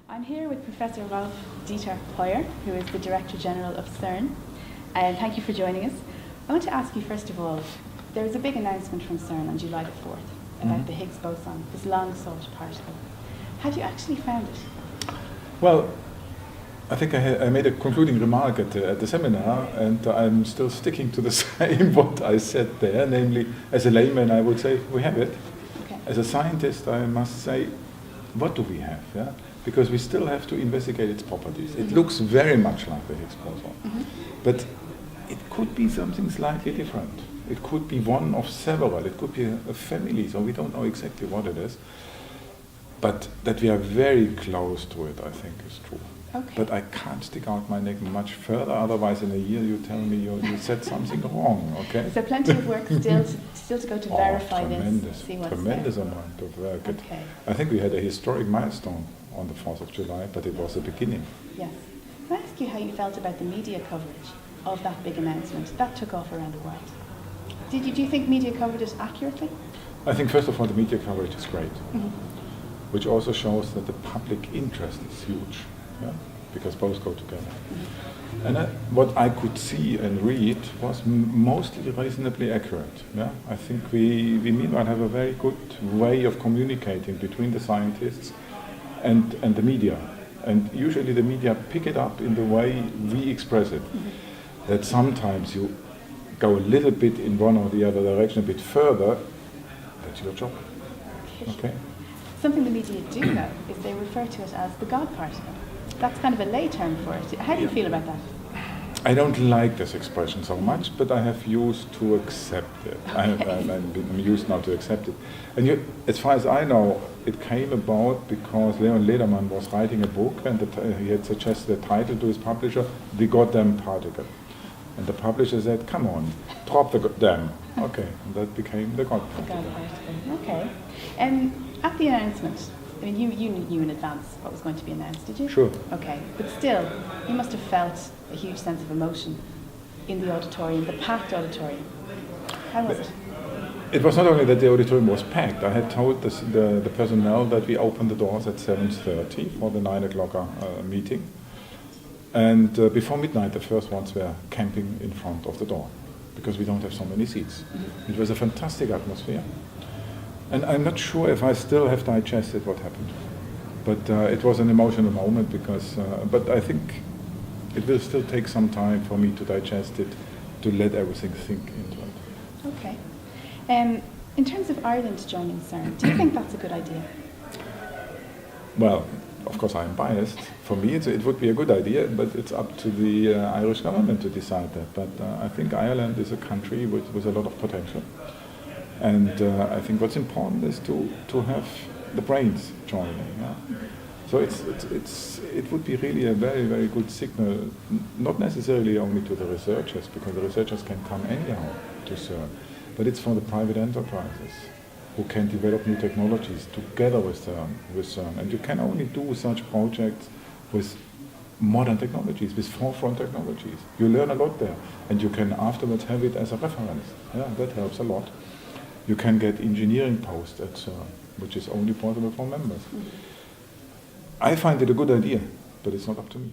I'm here with Professor Rolf Dieter Heuer, who is the Director General of CERN. And thank you for joining us. I want to ask you, first of all, there was a big announcement from CERN on July the 4th about the Higgs boson, this long-sought particle. Had you actually found it? Well, I think I made a concluding remark at the seminar, and I'm still sticking to the same what I said there, namely, as a layman, I would say, we have it. Okay. As a scientist, I must say, what do we have? Yeah? Because we still have to investigate its properties. It looks very much like the Higgs boson, but it could be something slightly different. It could be one of several. It could be a family, so we don't know exactly what it is. But that we are very close to it, I think, is true. Okay. But I can't stick out my neck much further, otherwise in a year you tell me you said something wrong, okay? So plenty of work still to go to verify this, see what's tremendous there. amount of work. Okay. I think we had a historic milestone on the 4th of July, but it was the beginning. Yes. Can I ask you how you felt about the media coverage of that big announcement? That took off around the world. Do you think media covered it accurately? I think first of all the media coverage is great, which also shows that the public interest is huge, yeah? Because both go together. And what I could see and read was mostly reasonably accurate. Yeah? I think we meanwhile have a very good way of communicating between the scientists and the media. And usually the media pick it up in the way we express it. That sometimes you go a little bit in one or the other direction, a bit further, that's your job. Okay? Something the media do know is they refer to it as the God particle. That's kind of a lay term for it. How do you feel about that? I don't like this expression so much, but I have used to accept it. I'm used now to accept it. And as far as I know, it came about because Leon Lederman was writing a book, and he had suggested a title to his publisher, The Goddamn Particle. And the publisher said, come on, drop the damn. Okay, and that became the God particle. The God particle, okay. At the announcement, I mean, you knew in advance what was going to be announced, did you? Sure. Okay, but still, you must have felt a huge sense of emotion in the auditorium, the packed auditorium. How was it? It was not only that the auditorium was packed. I had told the personnel that we opened the doors at 7:30 for the 9 o'clock meeting. And before midnight, the first ones were camping in front of the door, because we don't have so many seats. It was a fantastic atmosphere. And I'm not sure if I still have digested what happened. But it was an emotional moment, because, but I think it will still take some time for me to digest it, to let everything sink into it. Okay. In terms of Ireland joining CERN, do you think that's a good idea? Well, of course I'm biased. For me it would be a good idea, but it's up to the Irish government to decide that. But I think Ireland is a country with a lot of potential. And I think what's important is to have the brains joining. Yeah? So it would be really a very, very good signal, not necessarily only to the researchers, because the researchers can come anyhow to CERN, but it's for the private enterprises who can develop new technologies together with CERN. And you can only do such projects with modern technologies, with forefront technologies. You learn a lot there, and you can afterwards have it as a reference. Yeah, that helps a lot. You can get engineering posts at CERN, which is only possible for members. I find it a good idea, but it's not up to me.